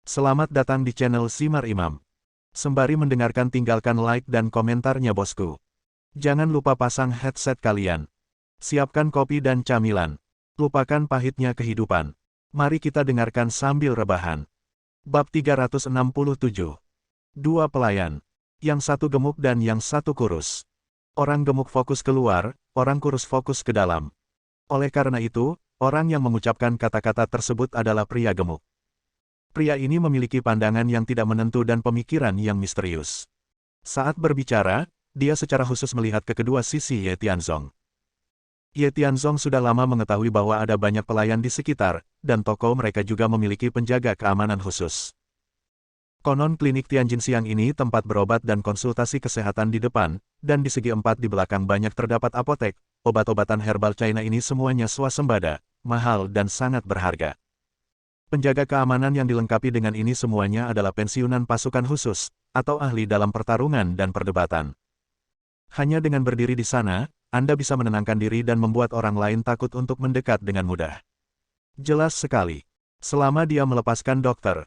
Selamat datang di channel Simar Imam. Sembari mendengarkan tinggalkan like dan komentarnya bosku. Jangan lupa pasang headset kalian. Siapkan kopi dan camilan. Lupakan pahitnya kehidupan. Mari kita dengarkan sambil rebahan. Bab 367. Dua pelayan. Yang satu gemuk dan yang satu kurus. Orang gemuk fokus keluar, orang kurus fokus ke dalam. Oleh karena itu, orang yang mengucapkan kata-kata tersebut adalah pria gemuk. Pria ini memiliki pandangan yang tidak menentu dan pemikiran yang misterius. Saat berbicara, dia secara khusus melihat ke kedua sisi Ye Tianzong. Ye Tianzong sudah lama mengetahui bahwa ada banyak pelayan di sekitar, dan toko mereka juga memiliki penjaga keamanan khusus. Konon klinik Tianjinxiang ini tempat berobat dan konsultasi kesehatan di depan, dan di segi empat di belakang banyak terdapat apotek. Obat-obatan herbal China ini semuanya swasembada, mahal dan sangat berharga. Penjaga keamanan yang dilengkapi dengan ini semuanya adalah pensiunan pasukan khusus, atau ahli dalam pertarungan dan perdebatan. Hanya dengan berdiri di sana, Anda bisa menenangkan diri dan membuat orang lain takut untuk mendekat dengan mudah. Jelas sekali. Selama dia melepaskan dokter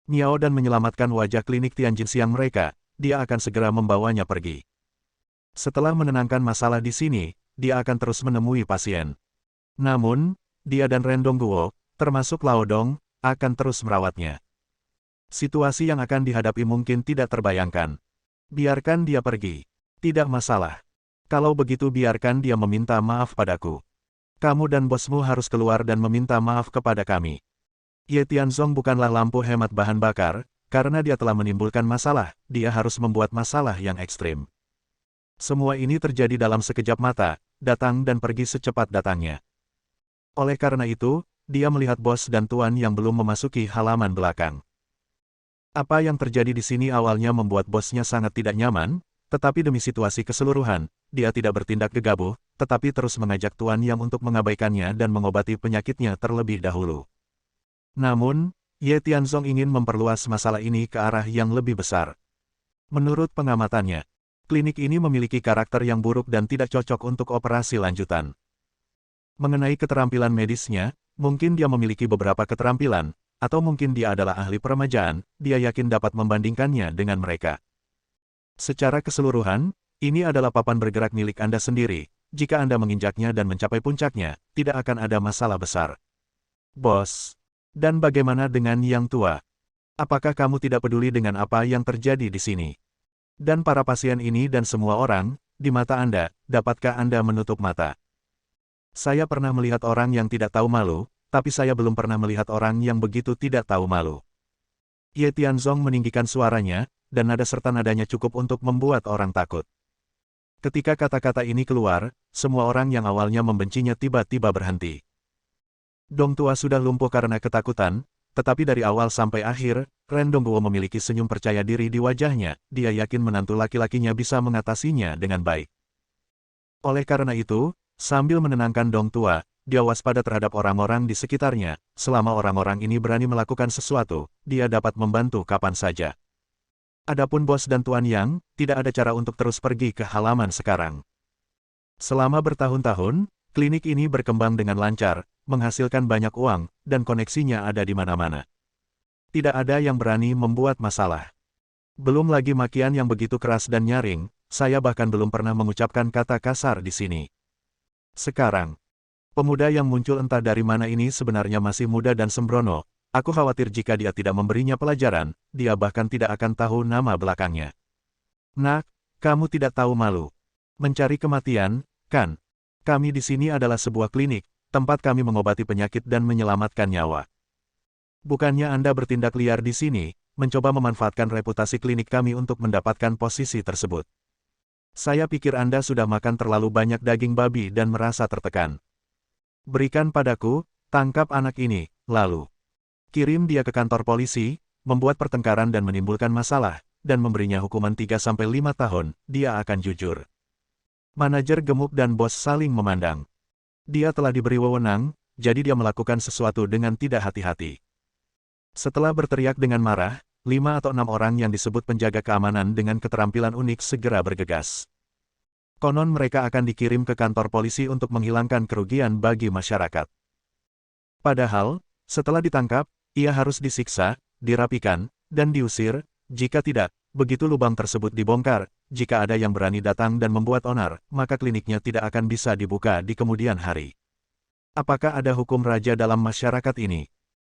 Miao dan menyelamatkan wajah klinik Tianjinxiang mereka, dia akan segera membawanya pergi. Setelah menenangkan masalah di sini, dia akan terus menemui pasien. Namun, dia dan Ren Dongguo, termasuk Lao Dong, akan terus merawatnya. Situasi yang akan dihadapi mungkin tidak terbayangkan. Biarkan dia pergi. Tidak masalah. Kalau begitu biarkan dia meminta maaf padaku. Kamu dan bosmu harus keluar dan meminta maaf kepada kami. Ye Tianzong bukanlah lampu hemat bahan bakar, karena dia telah menimbulkan masalah, dia harus membuat masalah yang ekstrim. Semua ini terjadi dalam sekejap mata, datang dan pergi secepat datangnya. Oleh karena itu, dia melihat bos dan tuan yang belum memasuki halaman belakang. Apa yang terjadi di sini awalnya membuat bosnya sangat tidak nyaman, tetapi demi situasi keseluruhan, dia tidak bertindak gegabah, tetapi terus mengajak tuan yang untuk mengabaikannya dan mengobati penyakitnya terlebih dahulu. Namun, Ye Tianzong ingin memperluas masalah ini ke arah yang lebih besar. Menurut pengamatannya, klinik ini memiliki karakter yang buruk dan tidak cocok untuk operasi lanjutan. Mengenai keterampilan medisnya, mungkin dia memiliki beberapa keterampilan, atau mungkin dia adalah ahli peremajaan, dia yakin dapat membandingkannya dengan mereka. Secara keseluruhan, ini adalah papan bergerak milik Anda sendiri, jika Anda menginjaknya dan mencapai puncaknya, tidak akan ada masalah besar. Bos, dan bagaimana dengan yang tua? Apakah kamu tidak peduli dengan apa yang terjadi di sini? Dan para pasien ini dan semua orang, di mata Anda, dapatkah Anda menutup mata? Saya pernah melihat orang yang tidak tahu malu, tapi saya belum pernah melihat orang yang begitu tidak tahu malu. Ye Tianzong meninggikan suaranya, dan nada serta nadanya cukup untuk membuat orang takut. Ketika kata-kata ini keluar, semua orang yang awalnya membencinya tiba-tiba berhenti. Dong tua sudah lumpuh karena ketakutan, tetapi dari awal sampai akhir, Ren Dongguo memiliki senyum percaya diri di wajahnya, dia yakin menantu laki-lakinya bisa mengatasinya dengan baik. Oleh karena itu, sambil menenangkan Dong tua, dia waspada terhadap orang-orang di sekitarnya. Selama orang-orang ini berani melakukan sesuatu, dia dapat membantu kapan saja. Adapun bos dan tuan Yang, tidak ada cara untuk terus pergi ke halaman sekarang. Selama bertahun-tahun, klinik ini berkembang dengan lancar, menghasilkan banyak uang, dan koneksinya ada di mana-mana. Tidak ada yang berani membuat masalah. Belum lagi makian yang begitu keras dan nyaring, saya bahkan belum pernah mengucapkan kata kasar di sini. Sekarang, pemuda yang muncul entah dari mana ini sebenarnya masih muda dan sembrono. Aku khawatir jika dia tidak memberinya pelajaran, dia bahkan tidak akan tahu nama belakangnya. Nak, kamu tidak tahu malu. Mencari kematian, kan? Kami di sini adalah sebuah klinik, tempat kami mengobati penyakit dan menyelamatkan nyawa. Bukannya Anda bertindak liar di sini, mencoba memanfaatkan reputasi klinik kami untuk mendapatkan posisi tersebut. Saya pikir Anda sudah makan terlalu banyak daging babi dan merasa tertekan. Berikan padaku, tangkap anak ini, lalu kirim dia ke kantor polisi, membuat pertengkaran dan menimbulkan masalah, dan memberinya hukuman 3-5 tahun, dia akan jujur. Manajer gemuk dan bos saling memandang. Dia telah diberi wewenang, jadi dia melakukan sesuatu dengan tidak hati-hati. Setelah berteriak dengan marah, 5 atau 6 orang yang disebut penjaga keamanan dengan keterampilan unik segera bergegas. Konon mereka akan dikirim ke kantor polisi untuk menghilangkan kerugian bagi masyarakat. Padahal, setelah ditangkap, ia harus disiksa, dirapikan, dan diusir. Jika tidak, begitu lubang tersebut dibongkar, jika ada yang berani datang dan membuat onar, maka kliniknya tidak akan bisa dibuka di kemudian hari. Apakah ada hukum raja dalam masyarakat ini?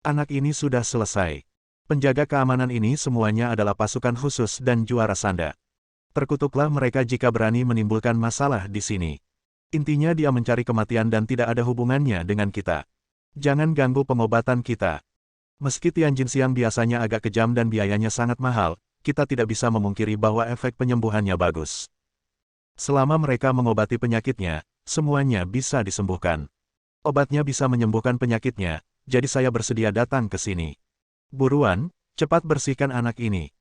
Anak ini sudah selesai. Penjaga keamanan ini semuanya adalah pasukan khusus dan juara sanda. Terkutuklah mereka jika berani menimbulkan masalah di sini. Intinya dia mencari kematian dan tidak ada hubungannya dengan kita. Jangan ganggu pengobatan kita. Meski Tianjin Xiang biasanya agak kejam dan biayanya sangat mahal, kita tidak bisa memungkiri bahwa efek penyembuhannya bagus. Selama mereka mengobati penyakitnya, semuanya bisa disembuhkan. Obatnya bisa menyembuhkan penyakitnya, jadi saya bersedia datang ke sini. Buruan, cepat bersihkan anak ini.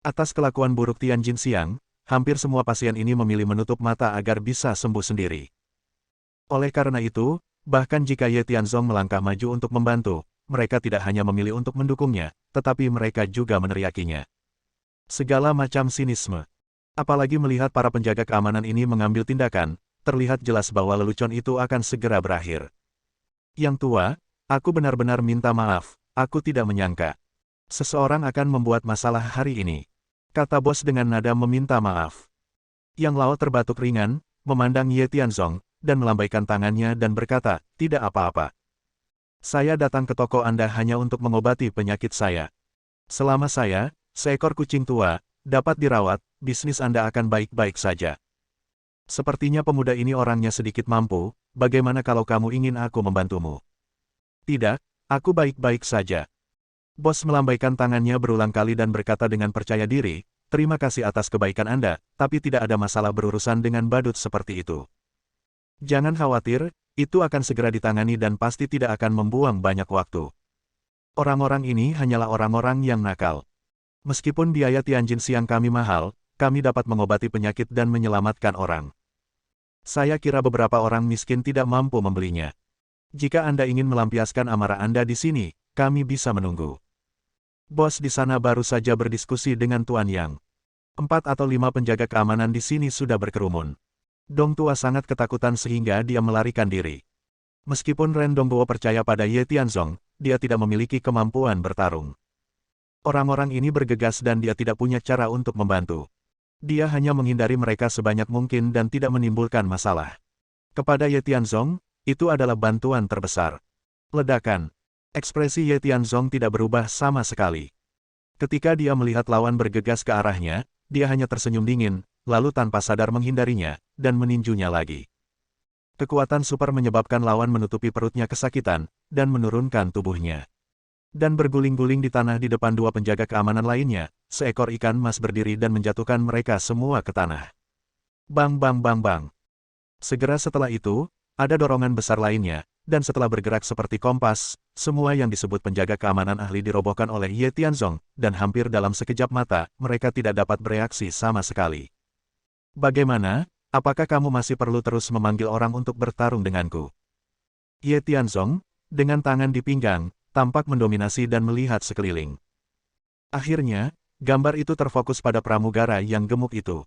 Atas kelakuan buruk Tianjin Xiang, hampir semua pasien ini memilih menutup mata agar bisa sembuh sendiri. Oleh karena itu, bahkan jika Ye Tianzong melangkah maju untuk membantu, mereka tidak hanya memilih untuk mendukungnya, tetapi mereka juga meneriakinya. Segala macam sinisme. Apalagi melihat para penjaga keamanan ini mengambil tindakan, terlihat jelas bahwa lelucon itu akan segera berakhir. Yang tua, aku benar-benar minta maaf, aku tidak menyangka. Seseorang akan membuat masalah hari ini. Kata bos dengan nada meminta maaf. Yang Lao terbatuk ringan, memandang Ye Tianzong, dan melambaikan tangannya dan berkata, tidak apa-apa. Saya datang ke toko Anda hanya untuk mengobati penyakit saya. Selama saya, seekor kucing tua, dapat dirawat, bisnis Anda akan baik-baik saja. Sepertinya pemuda ini orangnya sedikit mampu, bagaimana kalau kamu ingin aku membantumu? Tidak, aku baik-baik saja. Bos melambaikan tangannya berulang kali dan berkata dengan percaya diri, terima kasih atas kebaikan Anda, tapi tidak ada masalah berurusan dengan badut seperti itu. Jangan khawatir, itu akan segera ditangani dan pasti tidak akan membuang banyak waktu. Orang-orang ini hanyalah orang-orang yang nakal. Meskipun biaya Tianjin Xiang kami mahal, kami dapat mengobati penyakit dan menyelamatkan orang. Saya kira beberapa orang miskin tidak mampu membelinya. Jika Anda ingin melampiaskan amarah Anda di sini, kami bisa menunggu. Bos di sana baru saja berdiskusi dengan Tuan Yang. 4 atau 5 penjaga keamanan di sini sudah berkerumun. Dong tua sangat ketakutan sehingga dia melarikan diri. Meskipun Ren Dongguo percaya pada Ye Tianzong, dia tidak memiliki kemampuan bertarung. Orang-orang ini bergegas dan dia tidak punya cara untuk membantu. Dia hanya menghindari mereka sebanyak mungkin dan tidak menimbulkan masalah. Kepada Ye Tianzong, itu adalah bantuan terbesar. Ledakan. Ekspresi Ye Tianzong tidak berubah sama sekali. Ketika dia melihat lawan bergegas ke arahnya, dia hanya tersenyum dingin, lalu tanpa sadar menghindarinya, dan meninjunya lagi. Kekuatan super menyebabkan lawan menutupi perutnya kesakitan, dan menurunkan tubuhnya. Dan berguling-guling di tanah di depan 2 penjaga keamanan lainnya, seekor ikan emas berdiri dan menjatuhkan mereka semua ke tanah. Bang bang bang bang. Segera setelah itu, ada dorongan besar lainnya, dan setelah bergerak seperti kompas, semua yang disebut penjaga keamanan ahli dirobohkan oleh Ye Tianzong, dan hampir dalam sekejap mata, mereka tidak dapat bereaksi sama sekali. Bagaimana? Apakah kamu masih perlu terus memanggil orang untuk bertarung denganku? Ye Tianzong, dengan tangan di pinggang, tampak mendominasi dan melihat sekeliling. Akhirnya, gambar itu terfokus pada pramugara yang gemuk itu.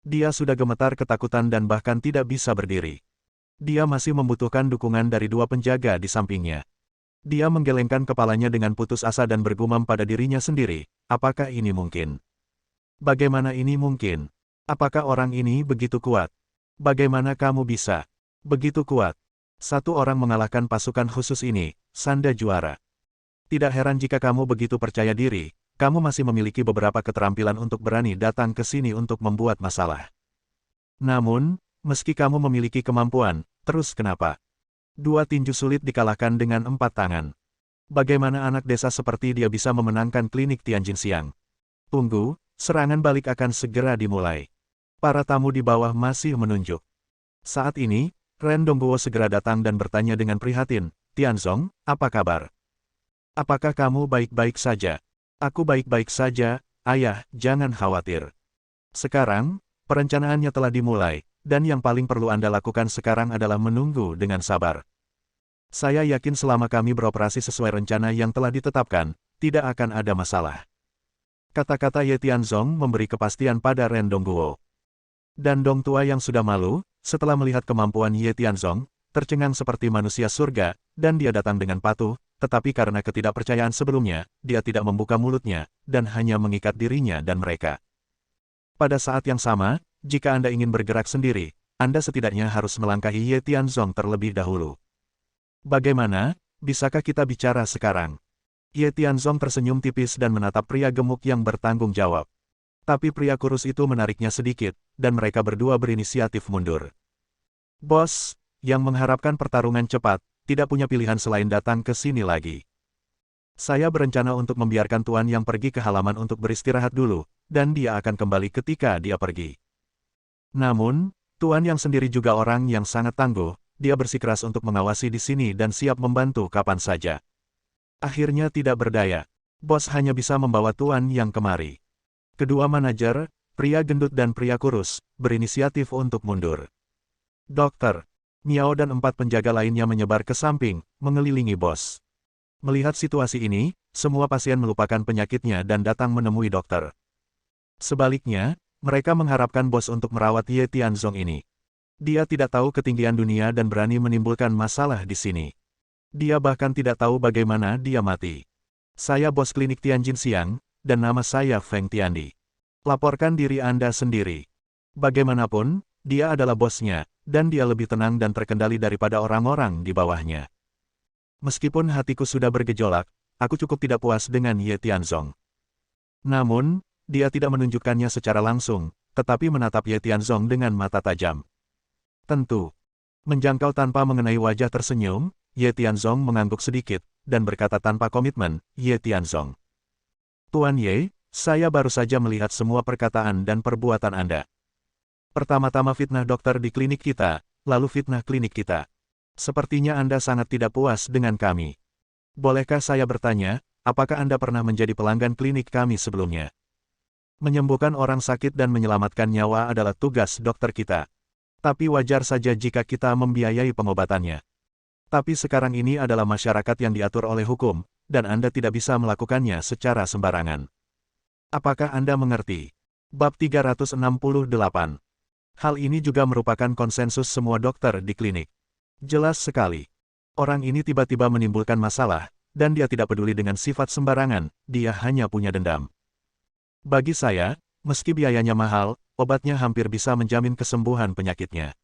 Dia sudah gemetar ketakutan dan bahkan tidak bisa berdiri. Dia masih membutuhkan dukungan dari 2 penjaga di sampingnya. Dia menggelengkan kepalanya dengan putus asa dan bergumam pada dirinya sendiri, apakah ini mungkin? Bagaimana ini mungkin? Apakah orang ini begitu kuat? Bagaimana kamu bisa begitu kuat? Satu orang mengalahkan pasukan khusus ini, Sanda juara. Tidak heran jika kamu begitu percaya diri, kamu masih memiliki beberapa keterampilan untuk berani datang ke sini untuk membuat masalah. Namun, meski kamu memiliki kemampuan, terus kenapa? 2 tinju sulit dikalahkan dengan 4 tangan. Bagaimana anak desa seperti dia bisa memenangkan klinik Tianjin Xiang? Tunggu, serangan balik akan segera dimulai. Para tamu di bawah masih menunjuk. Saat ini, Ren Dongguo segera datang dan bertanya dengan prihatin, Tianzong, apa kabar? Apakah kamu baik-baik saja? Aku baik-baik saja, ayah, jangan khawatir. Sekarang, perencanaannya telah dimulai, dan yang paling perlu Anda lakukan sekarang adalah menunggu dengan sabar. Saya yakin selama kami beroperasi sesuai rencana yang telah ditetapkan, tidak akan ada masalah. Kata-kata Ye Tianzong memberi kepastian pada Ren Dongguo. Dan Dong tua yang sudah malu, setelah melihat kemampuan Ye Tianzong, tercengang seperti manusia surga, dan dia datang dengan patuh, tetapi karena ketidakpercayaan sebelumnya, dia tidak membuka mulutnya, dan hanya mengikat dirinya dan mereka. Pada saat yang sama, jika Anda ingin bergerak sendiri, Anda setidaknya harus melangkahi Ye Tianzong terlebih dahulu. Bagaimana, bisakah kita bicara sekarang? Ye Tianzong tersenyum tipis dan menatap pria gemuk yang bertanggung jawab. Tapi pria kurus itu menariknya sedikit, dan mereka berdua berinisiatif mundur. Bos, yang mengharapkan pertarungan cepat, tidak punya pilihan selain datang ke sini lagi. Saya berencana untuk membiarkan Tuan yang pergi ke halaman untuk beristirahat dulu, dan dia akan kembali ketika dia pergi. Namun, Tuan yang sendiri juga orang yang sangat tangguh, dia bersikeras untuk mengawasi di sini dan siap membantu kapan saja. Akhirnya tidak berdaya. Bos hanya bisa membawa Tuan yang kemari. Kedua manajer, pria gendut dan pria kurus, berinisiatif untuk mundur. Dokter, Miao dan 4 penjaga lainnya menyebar ke samping, mengelilingi bos. Melihat situasi ini, semua pasien melupakan penyakitnya dan datang menemui dokter. Sebaliknya, mereka mengharapkan bos untuk merawat Ye Tianzong ini. Dia tidak tahu ketinggian dunia dan berani menimbulkan masalah di sini. Dia bahkan tidak tahu bagaimana dia mati. Saya bos klinik Tianjin Siang, dan nama saya Feng Tiandi. Laporkan diri Anda sendiri. Bagaimanapun, dia adalah bosnya, dan dia lebih tenang dan terkendali daripada orang-orang di bawahnya. Meskipun hatiku sudah bergejolak, aku cukup tidak puas dengan Ye Tianzong. Namun, dia tidak menunjukkannya secara langsung, tetapi menatap Ye Tianzong dengan mata tajam. Tentu. Menjangkau tanpa mengenai wajah tersenyum, Ye Tianzong mengangguk sedikit, dan berkata tanpa komitmen, Ye Tianzong. Tuan Ye, saya baru saja melihat semua perkataan dan perbuatan Anda. Pertama-tama fitnah dokter di klinik kita, lalu fitnah klinik kita. Sepertinya Anda sangat tidak puas dengan kami. Bolehkah saya bertanya, apakah Anda pernah menjadi pelanggan klinik kami sebelumnya? Menyembuhkan orang sakit dan menyelamatkan nyawa adalah tugas dokter kita. Tapi wajar saja jika kita membiayai pengobatannya. Tapi sekarang ini adalah masyarakat yang diatur oleh hukum, dan Anda tidak bisa melakukannya secara sembarangan. Apakah Anda mengerti? Bab 368. Hal ini juga merupakan konsensus semua dokter di klinik. Jelas sekali. Orang ini tiba-tiba menimbulkan masalah, dan dia tidak peduli dengan sifat sembarangan, dia hanya punya dendam. Bagi saya, meski biayanya mahal, obatnya hampir bisa menjamin kesembuhan penyakitnya.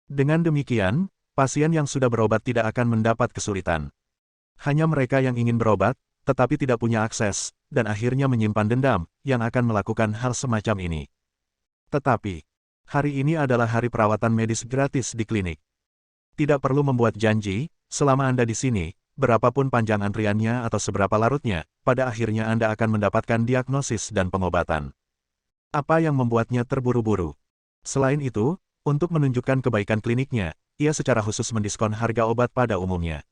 Dengan demikian, pasien yang sudah berobat tidak akan mendapat kesulitan. Hanya mereka yang ingin berobat, tetapi tidak punya akses, dan akhirnya menyimpan dendam, yang akan melakukan hal semacam ini. Tetapi, hari ini adalah hari perawatan medis gratis di klinik. Tidak perlu membuat janji, selama Anda di sini, berapapun panjang antriannya atau seberapa larutnya, pada akhirnya Anda akan mendapatkan diagnosis dan pengobatan. Apa yang membuatnya terburu-buru? Selain itu, untuk menunjukkan kebaikan kliniknya, ia secara khusus mendiskon harga obat pada umumnya.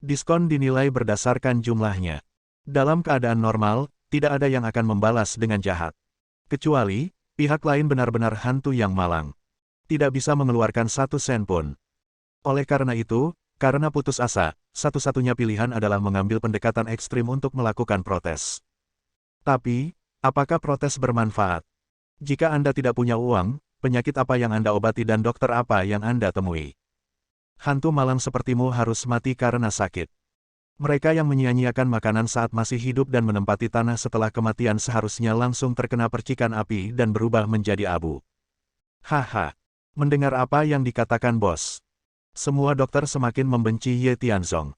Diskon dinilai berdasarkan jumlahnya. Dalam keadaan normal, tidak ada yang akan membalas dengan jahat. Kecuali, pihak lain benar-benar hantu yang malang. Tidak bisa mengeluarkan 1 sen pun. Oleh karena itu, karena putus asa, satu-satunya pilihan adalah mengambil pendekatan ekstrim untuk melakukan protes. Tapi, apakah protes bermanfaat? Jika Anda tidak punya uang, penyakit apa yang Anda obati dan dokter apa yang Anda temui? Hantu malang sepertimu harus mati karena sakit. Mereka yang menyia-nyiakan makanan saat masih hidup dan menempati tanah setelah kematian seharusnya langsung terkena percikan api dan berubah menjadi abu. Haha. Mendengar apa yang dikatakan bos. Semua dokter semakin membenci Ye Tianzong.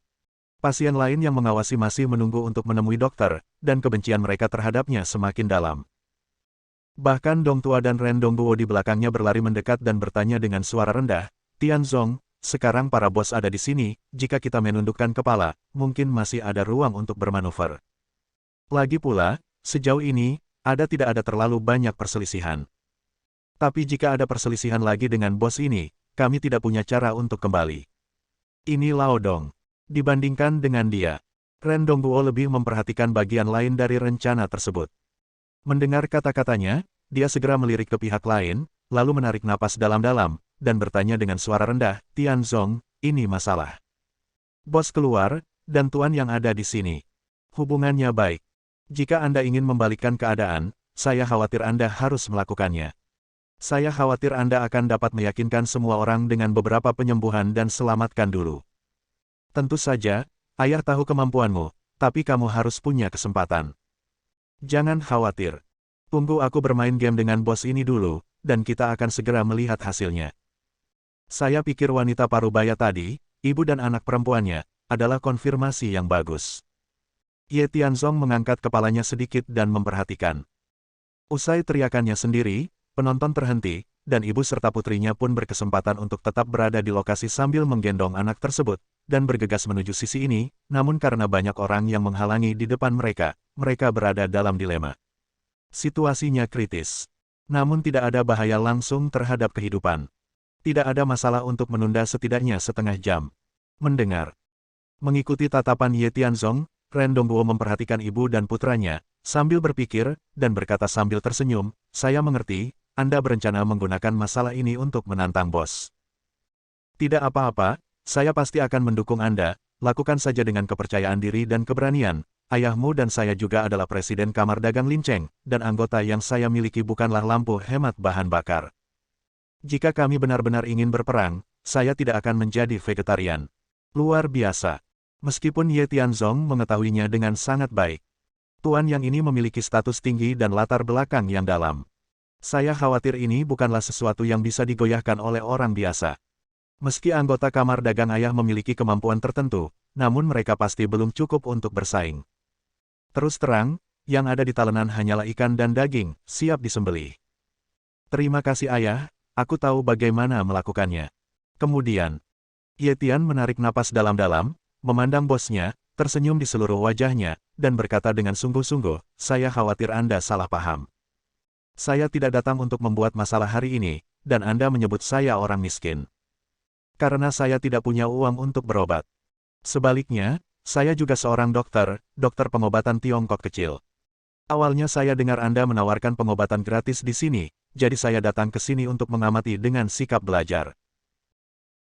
Pasien lain yang mengawasi masih menunggu untuk menemui dokter, dan kebencian mereka terhadapnya semakin dalam. Bahkan Dong Tua dan Ren Dongguo di belakangnya berlari mendekat dan bertanya dengan suara rendah, Tianzong, sekarang para bos ada di sini, jika kita menundukkan kepala, mungkin masih ada ruang untuk bermanuver. Lagi pula, sejauh ini, tidak ada terlalu banyak perselisihan. Tapi jika ada perselisihan lagi dengan bos ini, kami tidak punya cara untuk kembali. Ini Lao Dong. Dibandingkan dengan dia, Ren Dongguo lebih memperhatikan bagian lain dari rencana tersebut. Mendengar kata-katanya, dia segera melirik ke pihak lain, lalu menarik napas dalam-dalam, dan bertanya dengan suara rendah, Tianzong, ini masalah. Bos keluar, dan tuan yang ada di sini. Hubungannya baik. Jika Anda ingin membalikkan keadaan, saya khawatir Anda harus melakukannya. Saya khawatir Anda akan dapat meyakinkan semua orang dengan beberapa penyembuhan dan selamatkan dulu. Tentu saja, Ayah tahu kemampuanmu, tapi kamu harus punya kesempatan. Jangan khawatir. Tunggu aku bermain game dengan bos ini dulu, dan kita akan segera melihat hasilnya. Saya pikir wanita parubaya tadi, ibu dan anak perempuannya, adalah konfirmasi yang bagus. Ye Tianzong mengangkat kepalanya sedikit dan memperhatikan. Usai teriakannya sendiri, penonton terhenti, dan ibu serta putrinya pun berkesempatan untuk tetap berada di lokasi sambil menggendong anak tersebut, dan bergegas menuju sisi ini, namun karena banyak orang yang menghalangi di depan mereka, mereka berada dalam dilema. Situasinya kritis. Namun tidak ada bahaya langsung terhadap kehidupan. Tidak ada masalah untuk menunda setidaknya setengah jam. Mendengar. Mengikuti tatapan Ye Tianzong, Ren Dongguo memperhatikan ibu dan putranya, sambil berpikir, dan berkata sambil tersenyum, saya mengerti, Anda berencana menggunakan masalah ini untuk menantang bos. Tidak apa-apa, saya pasti akan mendukung Anda, lakukan saja dengan kepercayaan diri dan keberanian. Ayahmu dan saya juga adalah Presiden Kamar Dagang Linceng, dan anggota yang saya miliki bukanlah lampu hemat bahan bakar. Jika kami benar-benar ingin berperang, saya tidak akan menjadi vegetarian. Luar biasa. Meskipun Ye Tianzong mengetahuinya dengan sangat baik. Tuan yang ini memiliki status tinggi dan latar belakang yang dalam. Saya khawatir ini bukanlah sesuatu yang bisa digoyahkan oleh orang biasa. Meski anggota Kamar Dagang Ayah memiliki kemampuan tertentu, namun mereka pasti belum cukup untuk bersaing. Terus terang, yang ada di talenan hanyalah ikan dan daging, siap disembelih. Terima kasih Ayah, aku tahu bagaimana melakukannya. Kemudian, Ye Tian menarik napas dalam-dalam, memandang bosnya, tersenyum di seluruh wajahnya, dan berkata dengan sungguh-sungguh, saya khawatir Anda salah paham. Saya tidak datang untuk membuat masalah hari ini, dan Anda menyebut saya orang miskin. Karena saya tidak punya uang untuk berobat. Sebaliknya, saya juga seorang dokter pengobatan Tiongkok kecil. Awalnya saya dengar Anda menawarkan pengobatan gratis di sini, jadi saya datang ke sini untuk mengamati dengan sikap belajar.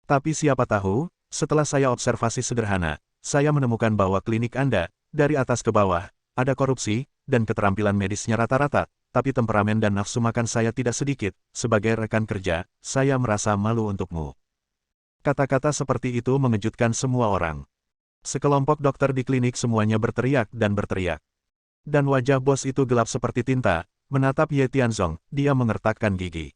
Tapi siapa tahu, setelah saya observasi sederhana, saya menemukan bahwa klinik Anda, dari atas ke bawah, ada korupsi, dan keterampilan medisnya rata-rata, tapi temperamen dan nafsu makan saya tidak sedikit. Sebagai rekan kerja, saya merasa malu untukmu. Kata-kata seperti itu mengejutkan semua orang. Sekelompok dokter di klinik semuanya berteriak dan berteriak. Dan wajah bos itu gelap seperti tinta, menatap Ye Tianzong, dia mengertakkan gigi.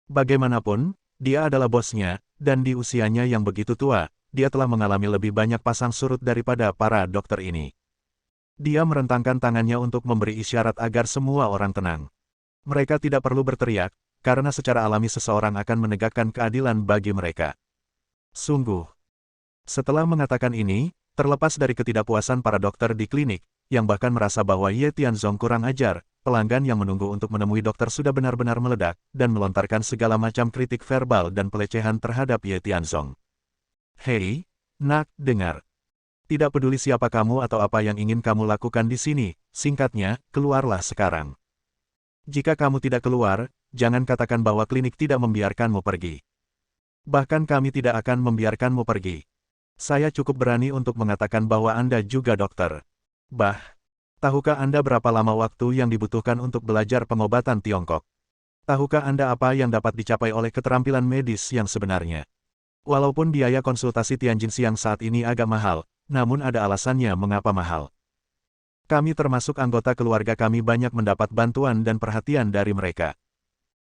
Bagaimanapun, dia adalah bosnya, dan di usianya yang begitu tua, dia telah mengalami lebih banyak pasang surut daripada para dokter ini. Dia merentangkan tangannya untuk memberi isyarat agar semua orang tenang. Mereka tidak perlu berteriak, karena secara alami seseorang akan menegakkan keadilan bagi mereka. Sungguh. Setelah mengatakan ini, terlepas dari ketidakpuasan para dokter di klinik, yang bahkan merasa bahwa Ye Tianzong kurang ajar, pelanggan yang menunggu untuk menemui dokter sudah benar-benar meledak, dan melontarkan segala macam kritik verbal dan pelecehan terhadap Ye Tianzong. Hei, nak, dengar. Tidak peduli siapa kamu atau apa yang ingin kamu lakukan di sini, singkatnya, keluarlah sekarang. Jika kamu tidak keluar, jangan katakan bahwa klinik tidak membiarkanmu pergi. Bahkan kami tidak akan membiarkanmu pergi. Saya cukup berani untuk mengatakan bahwa Anda juga dokter. Tahukah Anda berapa lama waktu yang dibutuhkan untuk belajar pengobatan Tiongkok? Tahukah Anda apa yang dapat dicapai oleh keterampilan medis yang sebenarnya? Walaupun biaya konsultasi Tianjin Siang saat ini agak mahal, namun ada alasannya mengapa mahal. Kami termasuk anggota keluarga kami banyak mendapat bantuan dan perhatian dari mereka.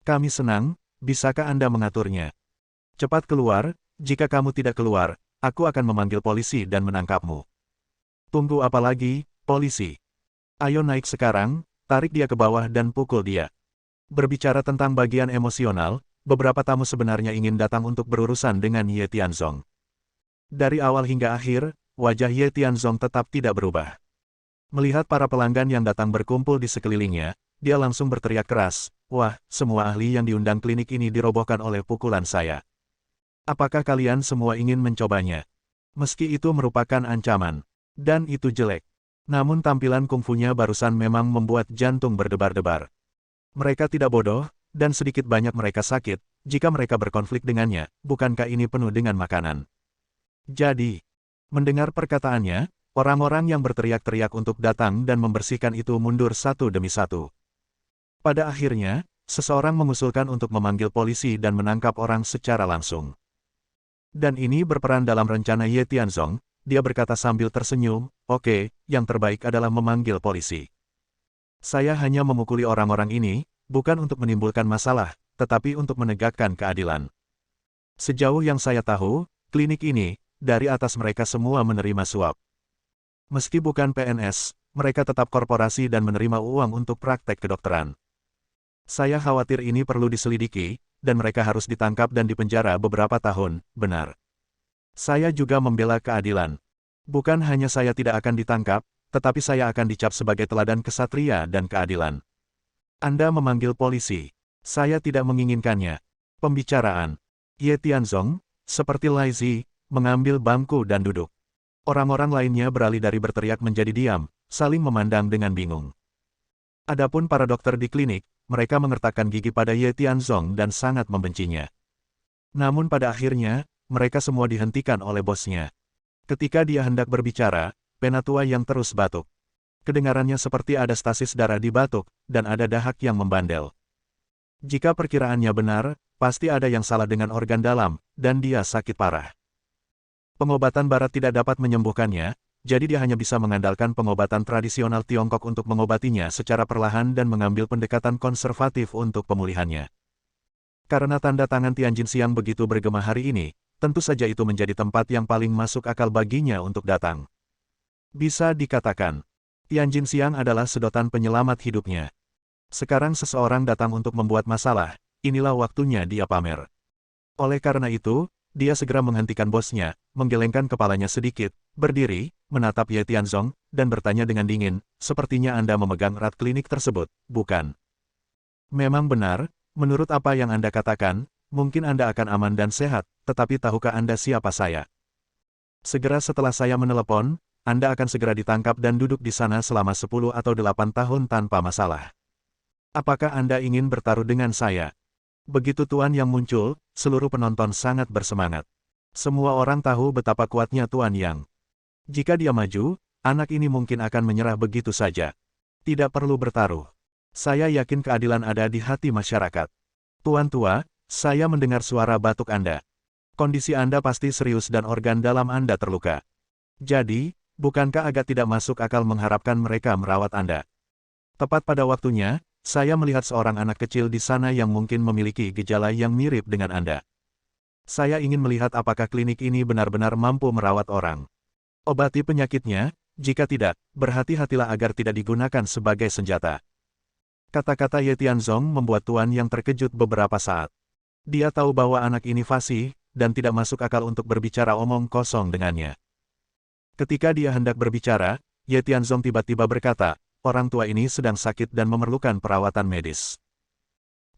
Kami senang, bisakah Anda mengaturnya? Cepat keluar, jika kamu tidak keluar, aku akan memanggil polisi dan menangkapmu. Tunggu apa lagi, polisi? Ayo naik sekarang, tarik dia ke bawah dan pukul dia. Berbicara tentang bagian emosional, beberapa tamu sebenarnya ingin datang untuk berurusan dengan Ye Tianzong. Dari awal hingga akhir, wajah Ye Tianzong tetap tidak berubah. Melihat para pelanggan yang datang berkumpul di sekelilingnya, dia langsung berteriak keras, wah, semua ahli yang diundang klinik ini dirobohkan oleh pukulan saya. Apakah kalian semua ingin mencobanya? Meski itu merupakan ancaman. Dan itu jelek. Namun tampilan kungfunya barusan memang membuat jantung berdebar-debar. Mereka tidak bodoh, dan sedikit banyak mereka sakit, jika mereka berkonflik dengannya, bukankah ini penuh dengan makanan? Jadi, mendengar perkataannya, orang-orang yang berteriak-teriak untuk datang dan membersihkan itu mundur satu demi satu. Pada akhirnya, seseorang mengusulkan untuk memanggil polisi dan menangkap orang secara langsung. Dan ini berperan dalam rencana Ye Tianzong, dia berkata sambil tersenyum, "Oke, yang terbaik adalah memanggil polisi. Saya hanya memukuli orang-orang ini, bukan untuk menimbulkan masalah, tetapi untuk menegakkan keadilan." Sejauh yang saya tahu, klinik ini, dari atas mereka semua menerima suap. Meski bukan PNS, mereka tetap korporasi dan menerima uang untuk praktek kedokteran. Saya khawatir ini perlu diselidiki, dan mereka harus ditangkap dan dipenjara beberapa tahun, benar. Saya juga membela keadilan. Bukan hanya saya tidak akan ditangkap, tetapi saya akan dicap sebagai teladan kesatria dan keadilan. Anda memanggil polisi. Saya tidak menginginkannya. Pembicaraan. Ye Tianzong, seperti Lai Zi, mengambil bangku dan duduk. Orang-orang lainnya beralih dari berteriak menjadi diam, saling memandang dengan bingung. Adapun para dokter di klinik, mereka mengertakkan gigi pada Ye Tianzong dan sangat membencinya. Namun pada akhirnya, mereka semua dihentikan oleh bosnya. Ketika dia hendak berbicara, penatua yang terus batuk. Kedengarannya seperti ada stasis darah di batuk, dan ada dahak yang membandel. Jika perkiraannya benar, pasti ada yang salah dengan organ dalam, dan dia sakit parah. Pengobatan barat tidak dapat menyembuhkannya, jadi dia hanya bisa mengandalkan pengobatan tradisional Tiongkok untuk mengobatinya secara perlahan dan mengambil pendekatan konservatif untuk pemulihannya. Karena tanda tangan Tianjin Xiang begitu bergema hari ini, tentu saja itu menjadi tempat yang paling masuk akal baginya untuk datang. Bisa dikatakan, Tianjin Xiang adalah sedotan penyelamat hidupnya. Sekarang seseorang datang untuk membuat masalah, inilah waktunya dia pamer. Oleh karena itu, dia segera menghentikan bosnya, menggelengkan kepalanya sedikit, berdiri, menatap Ye Tianzong, dan bertanya dengan dingin, "Sepertinya Anda memegang erat klinik tersebut, bukan?" "Memang benar, menurut apa yang Anda katakan, mungkin Anda akan aman dan sehat, tetapi tahukah Anda siapa saya? Segera setelah saya menelepon, Anda akan segera ditangkap dan duduk di sana selama 10 atau 8 tahun tanpa masalah. Apakah Anda ingin bertaruh dengan saya?" Begitu Tuan Yang muncul, seluruh penonton sangat bersemangat. Semua orang tahu betapa kuatnya Tuan Yang. Jika dia maju, anak ini mungkin akan menyerah begitu saja. Tidak perlu bertaruh. Saya yakin keadilan ada di hati masyarakat. Tuan tua, saya mendengar suara batuk Anda. Kondisi Anda pasti serius dan organ dalam Anda terluka. Jadi, bukankah agak tidak masuk akal mengharapkan mereka merawat Anda? Tepat pada waktunya, saya melihat seorang anak kecil di sana yang mungkin memiliki gejala yang mirip dengan Anda. Saya ingin melihat apakah klinik ini benar-benar mampu merawat orang. Obati penyakitnya, jika tidak, berhati-hatilah agar tidak digunakan sebagai senjata. Kata-kata Ye Tianzong membuat Tuan Yang terkejut beberapa saat. Dia tahu bahwa anak ini fasih, dan tidak masuk akal untuk berbicara omong kosong dengannya. Ketika dia hendak berbicara, Ye Tianzong tiba-tiba berkata, "Orang tua ini sedang sakit dan memerlukan perawatan medis.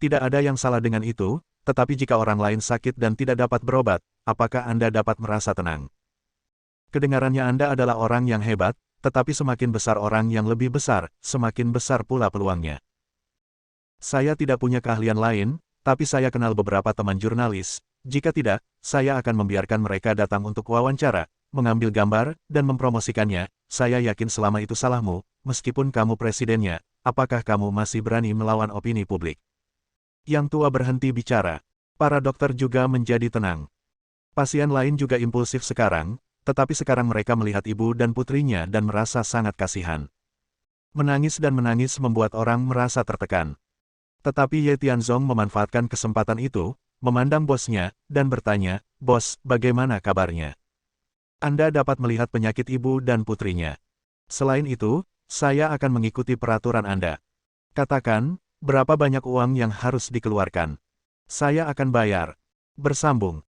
Tidak ada yang salah dengan itu, tetapi jika orang lain sakit dan tidak dapat berobat, apakah Anda dapat merasa tenang? Kedengarannya Anda adalah orang yang hebat, tetapi semakin besar orang yang lebih besar, semakin besar pula peluangnya. Saya tidak punya keahlian lain, tapi saya kenal beberapa teman jurnalis. Jika tidak, saya akan membiarkan mereka datang untuk wawancara, mengambil gambar, dan mempromosikannya. Saya yakin selama itu salahmu, meskipun kamu presidennya, apakah kamu masih berani melawan opini publik?" Yang tua berhenti bicara. Para dokter juga menjadi tenang. Pasien lain juga impulsif sekarang, tetapi sekarang mereka melihat ibu dan putrinya dan merasa sangat kasihan. Menangis dan menangis membuat orang merasa tertekan. Tetapi Ye Tianzong memanfaatkan kesempatan itu, memandang bosnya, dan bertanya, "Bos, bagaimana kabarnya? Anda dapat melihat penyakit ibu dan putrinya. Selain itu, saya akan mengikuti peraturan Anda. Katakan, berapa banyak uang yang harus dikeluarkan. Saya akan bayar." Bersambung.